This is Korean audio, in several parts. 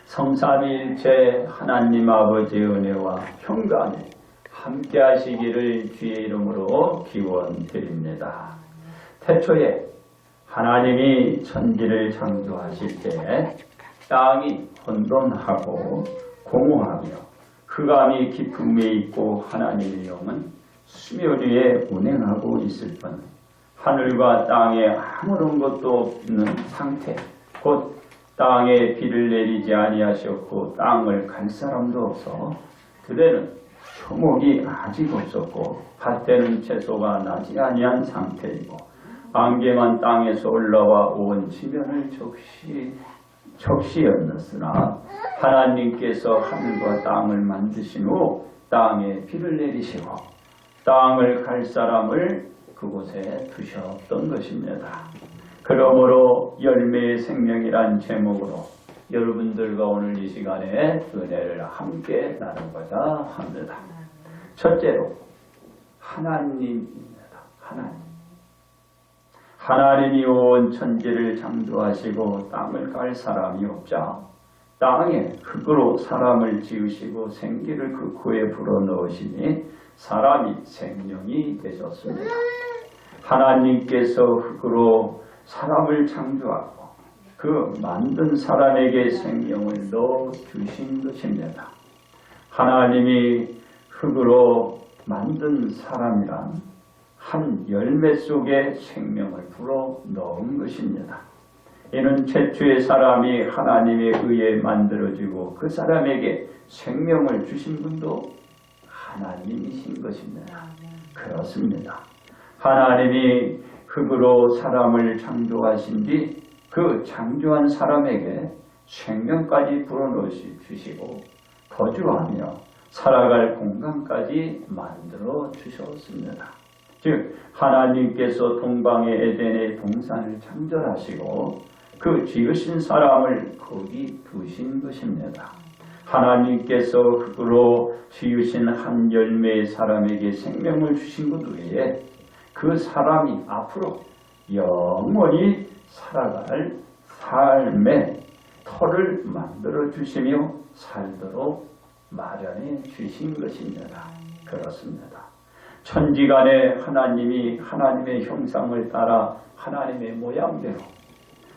성삼위일체 하나님 아버지의 은혜와 평강이 함께 하시기를 주의 이름으로 기원드립니다. 태초에 하나님이 천지를 창조하실 때 땅이 혼돈하고 공허하며 흑암이 깊음에 있고 하나님의 영은 수면 위에 운행하고 있을 뿐 하늘과 땅에 아무런 것도 없는 상태, 곧 땅에 비를 내리지 아니하셨고 땅을 갈 사람도 없어 그대는 초목이 아직 없었고 밭에는 채소가 나지 아니한 상태이고 안개만 땅에서 올라와 온 지면을 적시였으나 하나님께서 하늘과 땅을 만드신 후 땅에 비를 내리시고 땅을 갈 사람을 그곳에 두셨던 것입니다. 그러므로 열매의 생명이란 제목으로 여러분들과 오늘 이 시간에 은혜를 함께 나누고자 합니다. 첫째로 하나님입니다. 하나님이 온 천지를 창조하시고 땅을 깔 사람이 없자 땅에 흙으로 사람을 지으시고 생기를 그 코에 불어넣으시니 사람이 생명이 되셨습니다. 하나님께서 흙으로 사람을 창조하고 그 만든 사람에게 생명을 넣어주신 것입니다. 하나님이 흙으로 만든 사람이란 한 열매 속에 생명을 불어 넣은 것입니다. 이는 최초의 사람이 하나님에 의해 만들어지고 그 사람에게 생명을 주신 분도 하나님이신 것입니다. 그렇습니다. 하나님이 흙으로 사람을 창조하신 뒤 그 창조한 사람에게 생명까지 불어넣으시고 거주하며 살아갈 공간까지 만들어 주셨습니다. 즉 하나님께서 동방의 에덴의 동산을 창조하시고 그 지으신 사람을 거기 두신 것입니다. 하나님께서 흙으로 지으신 한 열매의 사람에게 생명을 주신 것 외에 그 사람이 앞으로 영원히 살아갈 삶의 터를 만들어 주시며 살도록 마련해 주신 것입니다. 그렇습니다. 천지간에 하나님이 하나님의 형상을 따라 하나님의 모양대로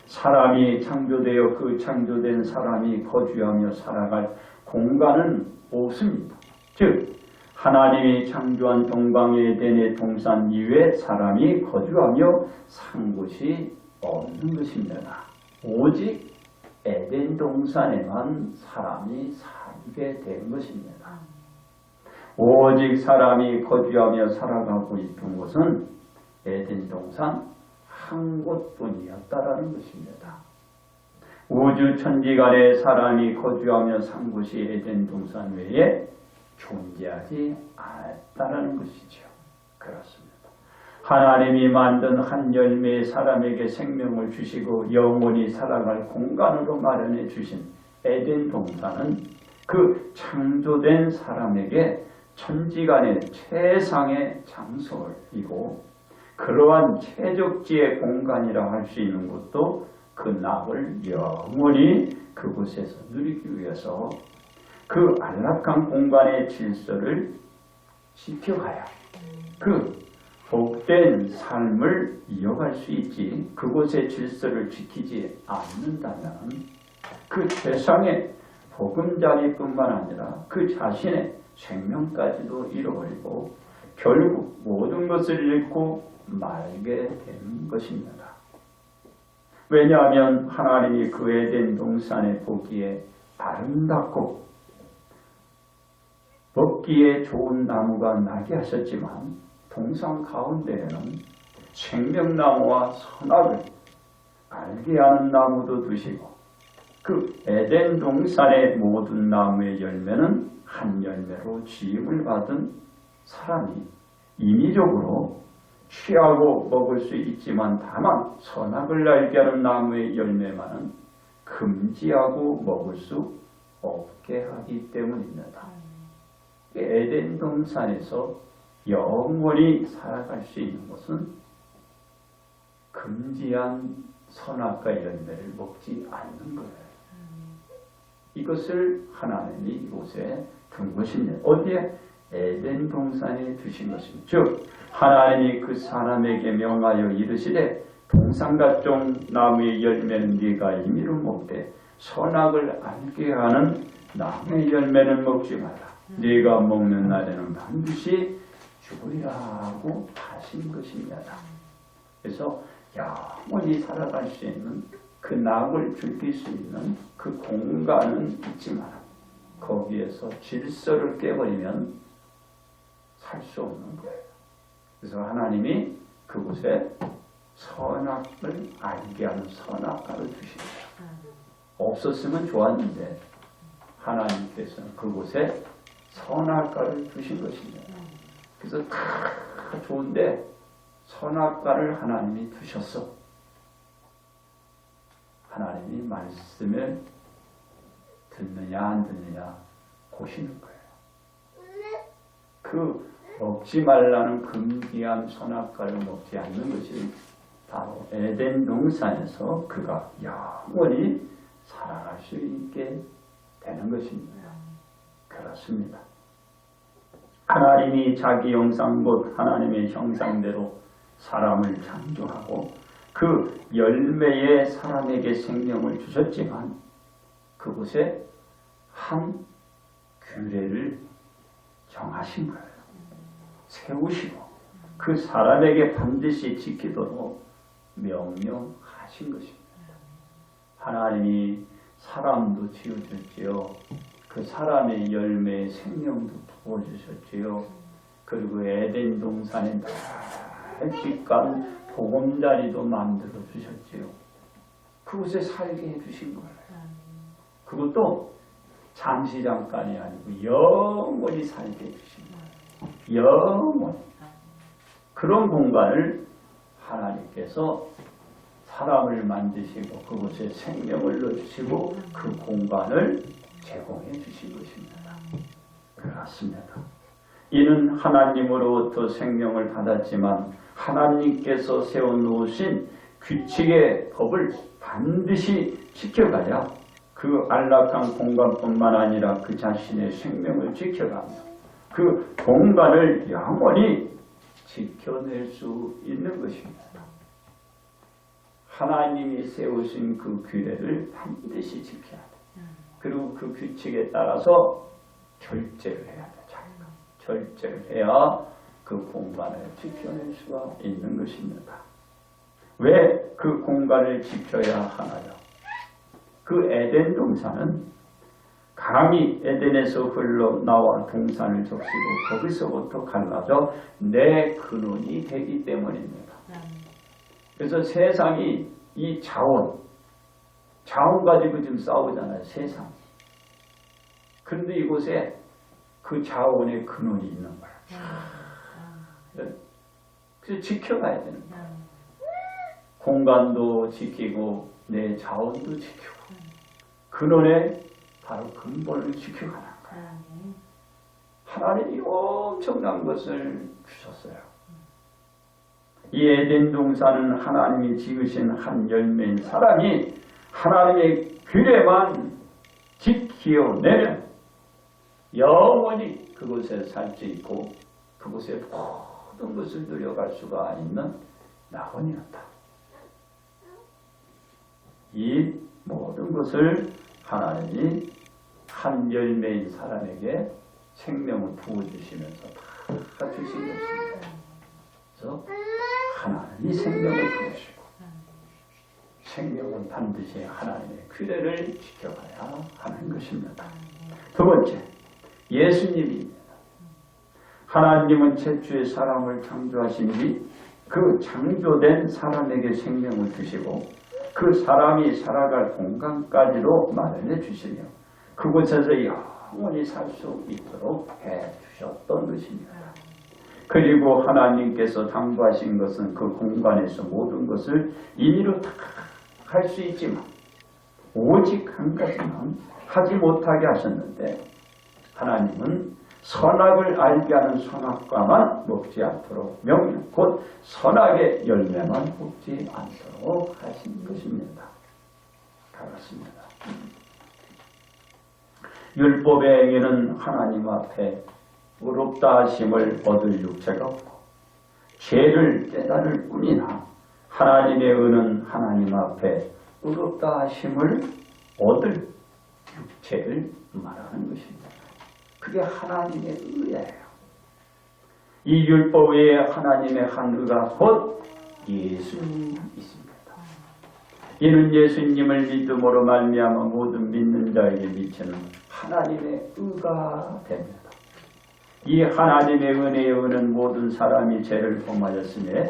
사람이 창조되어 그 창조된 사람이 거주하며 살아갈 공간은 없습니다. 즉 하나님이 창조한 동방의 에덴의 동산 이외에 사람이 거주하며 산 곳이 없는 것입니다. 오직 에덴 동산에만 사람이 살게 된 것입니다. 오직 사람이 거주하며 살아가고 있던 곳은 에덴 동산 한 곳뿐이었다라는 것입니다. 우주 천지간에 사람이 거주하며 산 곳이 에덴 동산 외에 존재하지 않았다는 것이죠. 그렇습니다. 하나님이 만든 한 열매의 사람에게 생명을 주시고 영원히 살아갈 공간으로 마련해 주신 에덴 동산은 그 창조된 사람에게 천지간의 최상의 장소이고 그러한 최적지의 공간이라 할 수 있는 것도 그 낙을 영원히 그곳에서 누리기 위해서 그 안락한 공간의 질서를 지켜가야 그 복된 삶을 이어갈 수 있지. 그곳의 질서를 지키지 않는다면 그 세상의 보금자리뿐만 아니라 그 자신의 생명까지도 잃어버리고 결국 모든 것을 잃고 말게 되는 것입니다. 왜냐하면 하나님이 그 에덴 동산에 보기에 아름답고 먹기에 좋은 나무가 나게 하셨지만 동산 가운데에는 생명나무와 선악을 알게 하는 나무도 두시고 그 에덴 동산의 모든 나무의 열매는 한 열매로 지음을 받은 사람이 임의적으로 취하고 먹을 수 있지만 다만 선악을 알게 하는 나무의 열매만은 금지하고 먹을 수 없게 하기 때문입니다. 에덴 동산에서 영원히 살아갈 수 있는 것은 금지한 선악과 열매를 먹지 않는 거예요. 이것을 하나님이 이곳에 둔 것입니다. 어디에? 에덴 동산에 두신 것입니다. 즉 하나님이 그 사람에게 명하여 이르시되 동산과 종 나무의 열매는 네가 임의로 먹되 선악을 알게 하는 나무의 열매는 먹지 마라. 네가 먹는 날에는 반드시 죽으리라 하고 하신 것입니다. 그래서 영원히 살아갈 수 있는 그 낙을 즐길 수 있는 그 공간은 있지만 거기에서 질서를 깨버리면 살 수 없는 거예요. 그래서 하나님이 그곳에 선악을 알게 하는 선악과를 주십니다. 없었으면 좋았는데 하나님께서는 그곳에 선악과를 주신 것입니다. 그래서 다 좋은데 선악과를 하나님이 두셨어. 하나님이 말씀을 듣느냐 안 듣느냐 보시는 거예요. 그 먹지 말라는 금기한 선악과를 먹지 않는 것이 바로 에덴 동산에서 그가 영원히 살아갈 수 있게 되는 것입니다. 그렇습니다. 하나님이 자기 형상 곧 하나님의 형상대로 사람을 창조하고 그 열매에 사람에게 생명을 주셨지만 그곳에 한 규례를 정하신 거예요. 세우시고 그 사람에게 반드시 지키도록 명령하신 것입니다. 하나님이 사람도 지어줬지요. 그 사람의 열매에 생명도 부어주셨지요. 그리고 에덴 동산에 넓직한 보금자리도 만들어 주셨지요. 그곳에 살게 해주신 거예요. 그것도 잠시 잠깐이 아니고 영원히 살게 해주신 거예요. 영원히. 그런 공간을 하나님께서 사람을 만드시고 그곳에 생명을 넣으시고 그 공간을 제공해 주신 것입니다. 그렇습니다. 이는 하나님으로부터 생명을 받았지만 하나님께서 세워놓으신 규칙의 법을 반드시 지켜가야 그 안락한 공간뿐만 아니라 그 자신의 생명을 지켜가며 그 공간을 영원히 지켜낼 수 있는 것입니다. 하나님이 세우신 그 규례를 반드시 지켜야 돼. 그리고 그 규칙에 따라서 절제를 해야 돼. 절제를 해야 그 공간을 지켜낼 수가 있는 것입니다. 왜 그 공간을 지켜야 하나요? 그 에덴 동산은 강이 에덴에서 흘러나와 동산을 적시고 거기서부터 갈라져 내 근원이 되기 때문입니다. 그래서 세상이 이 자원 가지고 지금 싸우잖아요. 세상이. 그런데 이곳에 그 자원의 근원이 있는 거예요. 그래서 지켜가야 되는 거예요. 공간도 지키고 내 자원도 지키고 근원의 바로 근본을 지켜가는 거예요. 하나님이 엄청난 것을 주셨어요. 이 에덴 동산은 하나님이 지으신 한 열매인 사람이 하나님의 규례만 지켜내면 영원히 그곳에 살 수 있고 그곳에 모든 것을 누려갈 수가 있는 낙원이었다. 이 모든 것을 하나님이 한 열매인 사람에게 생명을 부어주시면서 다 주신 것입니다. 그래서 하나님이 생명을 부으시고 생명은 반드시 하나님의 규례를 지켜가야 하는 것입니다. 두 번째, 예수님입니다. 하나님은 최초의 사람을 창조하신 뒤 그 창조된 사람에게 생명을 주시고 그 사람이 살아갈 공간까지도 마련해 주시며 그곳에서 영원히 살 수 있도록 해 주셨던 것입니다. 그리고 하나님께서 당부하신 것은 그 공간에서 모든 것을 임의로 다 할 수 있지만 오직 한 가지만 하지 못하게 하셨는데 하나님은 선악을 알게 하는 선악과만 먹지 않도록 명령, 곧 선악의 열매만 먹지 않도록 하신 것입니다. 그렇습니다. 율법의 행위는 하나님 앞에 의롭다 하심을 얻을 육체가 없고 죄를 깨달을 뿐이나 하나님의 의는 하나님 앞에 의롭다 하심을 얻을 육체를 말하는 것입니다. 그게 하나님의 의예요. 이 율법 외에 하나님의 한 의가 곧 예수님이 있습니다. 이는 예수님을 믿음으로 말미암아 모든 믿는 자에게 미치는 하나님의 의가 됩니다. 이 하나님의 은혜의 의는 모든 사람이 죄를 범하였으며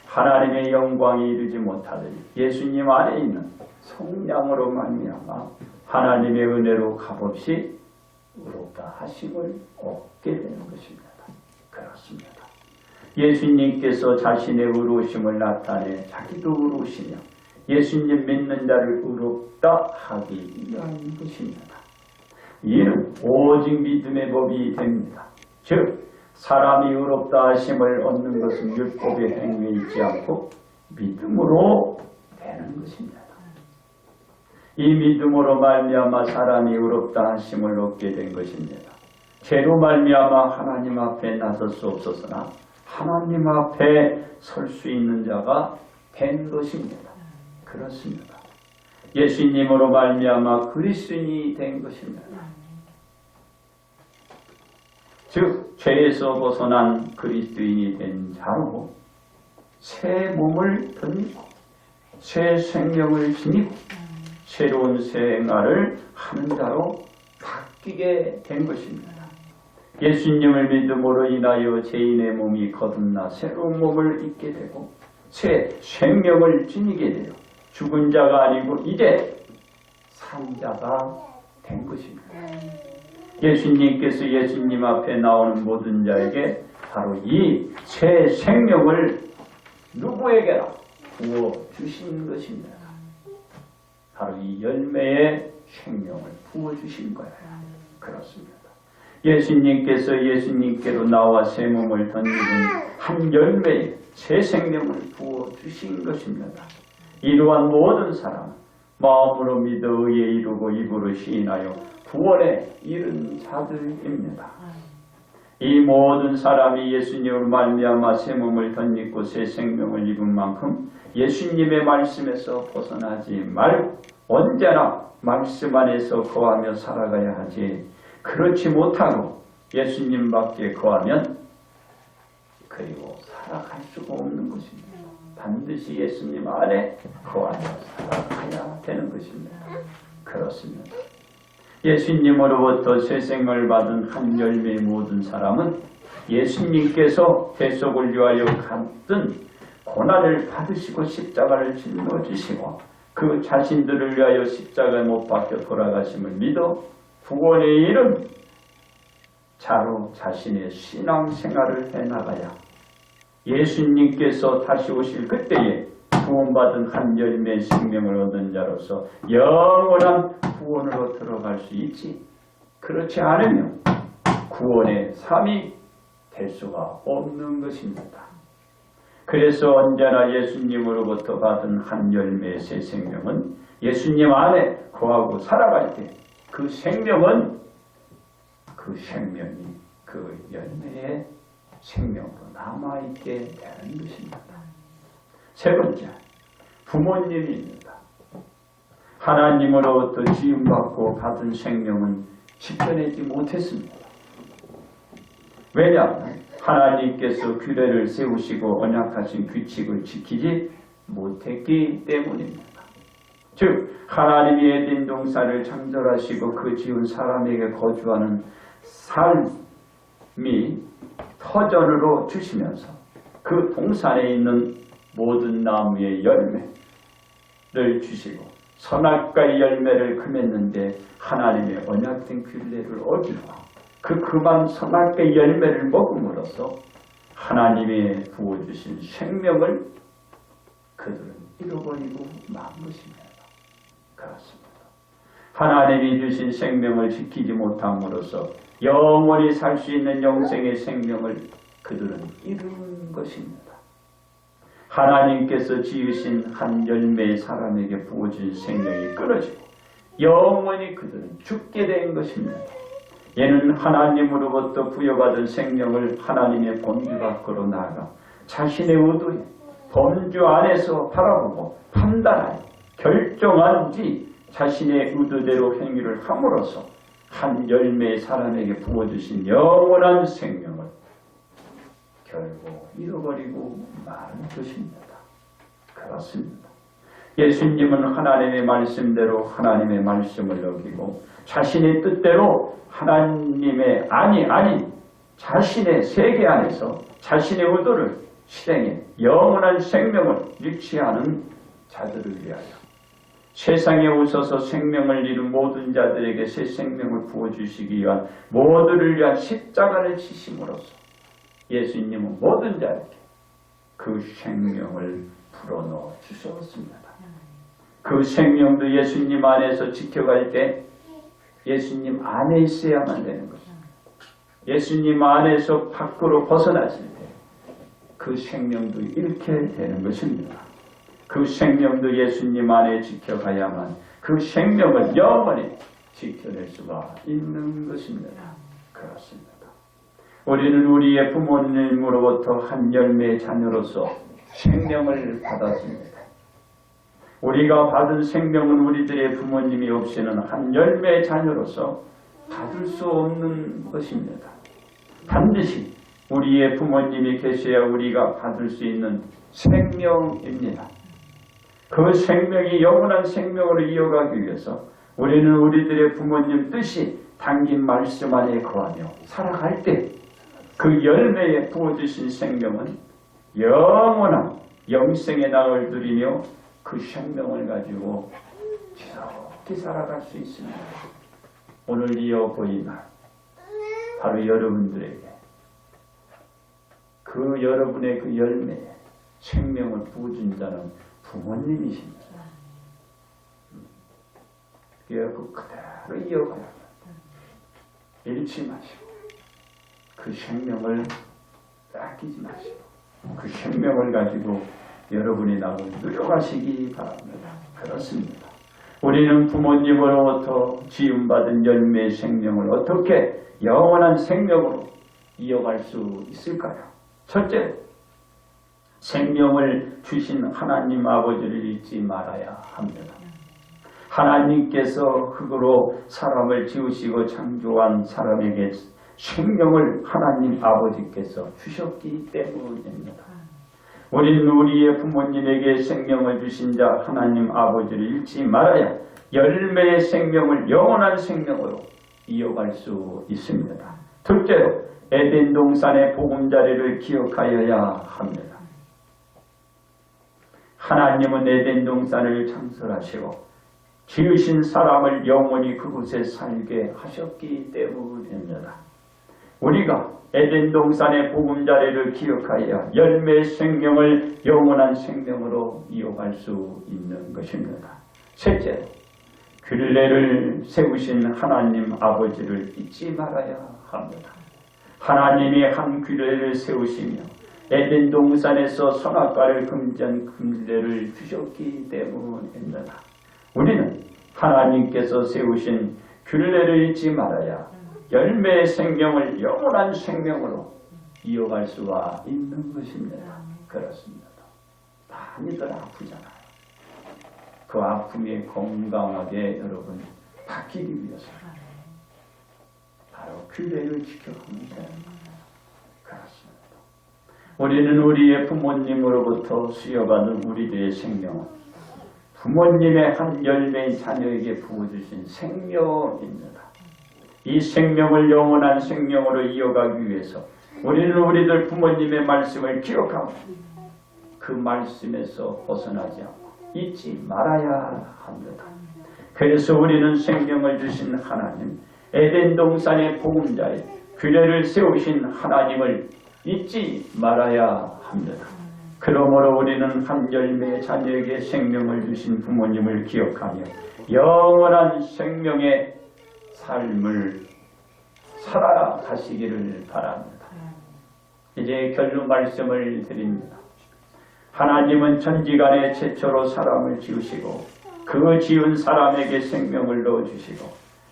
하나님의 영광에 이르지 못하더니 예수님 안에 있는 성량으로 말미암아 하나님의 은혜로 값없이 의롭다 하심을 얻게 되는 것입니다. 그렇습니다. 예수님께서 자신의 의로우심을 나타내 자기도 의로우시며 예수님 믿는 자를 의롭다 하기 위한 것입니다. 이는 오직 믿음의 법이 됩니다. 즉 사람이 의롭다 하심을 얻는 것은 율법의 행위에 있지 않고 믿음으로 되는 것입니다. 이 믿음으로 말미암아 사람이 의롭다 하심을 얻게 된 것입니다. 죄로 말미암아 하나님 앞에 나설 수 없었으나 하나님 앞에 설 수 있는 자가 된 것입니다. 그렇습니다. 예수님으로 말미암아 그리스도인이 된 것입니다. 즉 죄에서 벗어난 그리스도인이 된 자로 새 몸을 덧입고 새 생명을 지니고 새로운 생활을 하는 자로 바뀌게 된 것입니다. 예수님을 믿음으로 인하여 죄인의 몸이 거듭나 새로운 몸을 입게 되고 새 생명을 지니게 되어 죽은 자가 아니고 이제 산 자가 된 것입니다. 예수님께서 예수님 앞에 나오는 모든 자에게 바로 이 새 생명을 누구에게나 부어주신 것입니다. 바로 이 열매의 생명을 부어주신 거예요. 그렇습니다. 예수님께서 예수님께로 나와 새 몸을 던지는 한 열매의 새 생명을 부어주신 것입니다. 이러한 모든 사람 마음으로 믿어 의에 이루고 입으로 시인하여 구원에 이른 자들입니다. 이 모든 사람이 예수님을 말미암아 새 몸을 덧입고 새 생명을 입은 만큼 예수님의 말씀에서 벗어나지 말고 언제나 말씀 안에서 거하며 살아가야 하지. 그렇지 못하고 예수님 밖에 거하면 그리고 살아갈 수가 없는 것입니다. 반드시 예수님 안에 거하며 살아가야 되는 것입니다. 그렇습니다. 예수님으로부터 새 생명을 받은 한 열매의 모든 사람은 예수님께서 대속을 위하여 갔던 고난을 받으시고 십자가를 짊어지시고 그 자신들을 위하여 십자가에 못 박혀 돌아가심을 믿어 구원에 이른 자로 자신의 신앙생활을 해나가야 예수님께서 다시 오실 그때에 구원받은 한 열매의 생명을 얻은 자로서 영원한 구원으로 들어갈 수 있지. 그렇지 않으면 구원의 삶이 될 수가 없는 것입니다. 그래서 언제나 예수님으로부터 받은 한 열매의 새 생명은 예수님 안에 거하고 살아갈 때 그 생명은 그 생명이 그 열매의 생명으로 남아있게 되는 것입니다. 세 번째, 부모님입니다. 하나님으로부터 지음받고 받은 생명은 지켜내지 못했습니다. 왜냐하면 하나님께서 규례를 세우시고 언약하신 규칙을 지키지 못했기 때문입니다. 즉 하나님이 에덴 동산을 창조하시고 그 지은 사람에게 거주하는 삶이 터전으로 주시면서 그 동산에 있는 모든 나무의 열매를 주시고 선악과의 열매를 금했는데 하나님의 언약된 규례를 어기고 그만 선악과의 열매를 먹음으로써 하나님의 부어주신 생명을 그들은 잃어버리고 만 것입니다. 그렇습니다. 하나님이 주신 생명을 지키지 못함으로써 영원히 살 수 있는 영생의 생명을 그들은 잃은 것입니다. 하나님께서 지으신 한 열매의 사람에게 부어진 생명이 끊어지고 영원히 그들은 죽게 된 것입니다. 얘는 하나님으로부터 부여받은 생명을 하나님의 범주 밖으로 나아가 자신의 의도에 범주 안에서 바라보고 판단하여 결정한 뒤 자신의 의도대로 행위를 함으로써 한 열매의 사람에게 부어주신 영원한 생명을 결국 잃어버리고 마는 것입니다. 그렇습니다. 예수님은 하나님의 말씀대로 하나님의 말씀을 어기고 자신의 뜻대로 하나님의 아닌 자신의 세계 안에서 자신의 의도를 실행해 영원한 생명을 유치하는 자들을 위하여 세상에 오셔서 생명을 잃은 모든 자들에게 새 생명을 부어주시기 위한 모두를 위한 십자가를 지심으로써 예수님은 모든 자에게 그 생명을 불어넣어 주셨습니다. 그 생명도 예수님 안에서 지켜갈 때 예수님 안에 있어야만 되는 것입니다. 예수님 안에서 밖으로 벗어나실 때 그 생명도 잃게 되는 것입니다. 그 생명도 예수님 안에 지켜가야만 그 생명을 영원히 지켜낼 수가 있는 것입니다. 그렇습니다. 우리는 우리의 부모님으로부터 한 열매의 자녀로서 생명을 받았습니다. 우리가 받은 생명은 우리들의 부모님이 없이는 한 열매의 자녀로서 받을 수 없는 것입니다. 반드시 우리의 부모님이 계셔야 우리가 받을 수 있는 생명입니다. 그 생명이 영원한 생명으로 이어가기 위해서 우리는 우리들의 부모님 뜻이 담긴 말씀 안에 거하며 살아갈 때 그 열매에 부어주신 생명은 영원한 영생의 낭을 누리며 그 생명을 가지고 지속히 살아갈 수 있습니다. 오늘 이어 보인 날 바로 여러분들에게 그 여러분의 그 열매에 생명을 부어준 자는 부모님이십니다. 그 그대로 이어가야 합니다. 잃지 마시고 그 생명을 아끼지 마시고 그 생명을 가지고 여러분이 나를 누려가시기 바랍니다. 그렇습니다. 우리는 부모님으로부터 지음받은 열매의 생명을 어떻게 영원한 생명으로 이어갈 수 있을까요? 첫째, 생명을 주신 하나님 아버지를 잊지 말아야 합니다. 하나님께서 흙으로 사람을 지으시고 창조한 사람에게 생명을 하나님 아버지께서 주셨기 때문입니다. 우리는 우리의 부모님에게 생명을 주신 자 하나님 아버지를 잃지 말아야 열매의 생명을 영원한 생명으로 이어갈 수 있습니다. 둘째로 에덴 동산의 보금자리를 기억하여야 합니다. 하나님은 에덴 동산을 창설하시고 지으신 사람을 영원히 그곳에 살게 하셨기 때문입니다. 우리가 에덴 동산의 보금자리를 기억하여 열매의 생명을 영원한 생명으로 이어갈 수 있는 것입니다. 셋째, 규례를 세우신 하나님 아버지를 잊지 말아야 합니다. 하나님이 한 규례를 세우시며 에덴 동산에서 선악과를 금지한 규례를 주셨기 때문입니다. 우리는 하나님께서 세우신 규례를 잊지 말아야 열매의 생명을 영원한 생명으로 이어갈 수가 있는 것입니다. 그렇습니다. 많이들 아프잖아요. 그 아픔이 건강하게 여러분 바뀌기 위해서 바로 규례를 지켜가면 됩니다. 그렇습니다. 우리는 우리의 부모님으로부터 수여받은 우리들의 생명은 부모님의 한 열매인 자녀에게 부어주신 생명입니다. 이 생명을 영원한 생명으로 이어가기 위해서 우리는 우리들 부모님의 말씀을 기억하고 그 말씀에서 벗어나지 않고 잊지 말아야 합니다. 그래서 우리는 생명을 주신 하나님, 에덴 동산의 보금자리, 규례를 세우신 하나님을 잊지 말아야 합니다. 그러므로 우리는 한 열매의 자녀에게 생명을 주신 부모님을 기억하며 영원한 생명의 삶을 살아가시기를 바랍니다. 이제 결론 말씀을 드립니다. 하나님은 천지간에 최초로 사람을 지으시고 그 지은 사람에게 생명을 넣어주시고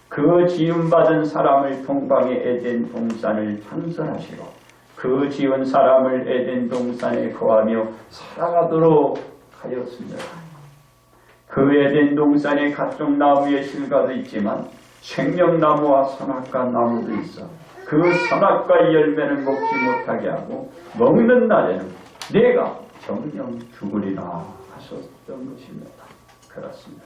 그 지음받은 사람을 동방의 에덴 동산을 창설하시고 그 지은 사람을 에덴 동산에 거하며 살아가도록 하였습니다. 그 에덴 동산에 각종 나무의 실과도 있지만 생명나무와 선악과 나무도 있어 그 선악과 열매는 먹지 못하게 하고 먹는 날에는 내가 정령 죽으리라 하셨던 것입니다. 그렇습니다.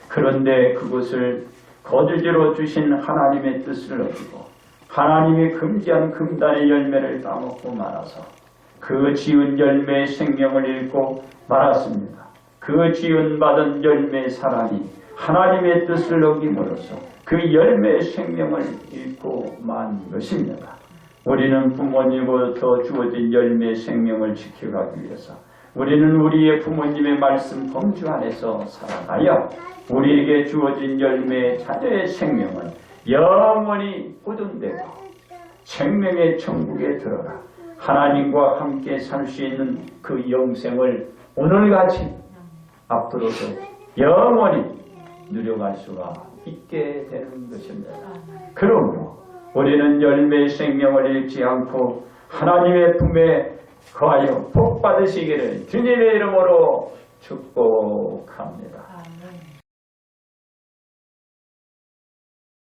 그런데 그것을 거주지로 주신 하나님의 뜻을 어기고 하나님이 금지한 금단의 열매를 따먹고 말아서 그 지은 열매의 생명을 잃고 말았습니다. 그 지은 받은 열매의 사람이 하나님의 뜻을 어김으로써 그 열매의 생명을 잃고 만 것입니다. 우리는 부모님으로부터 주어진 열매의 생명을 지켜가기 위해서 우리는 우리의 부모님의 말씀 범주 안에서 살아가야 우리에게 주어진 열매의 자녀의 생명은 영원히 보존되고 생명의 천국에 들어가 하나님과 함께 살 수 있는 그 영생을 오늘같이 앞으로도 영원히 누려갈 수가 있게 되는 것입니다. 그러므로 우리는 열매의 생명을 잃지 않고 하나님의 품에 거하여 복 받으시기를 주님의 이름으로 축복합니다.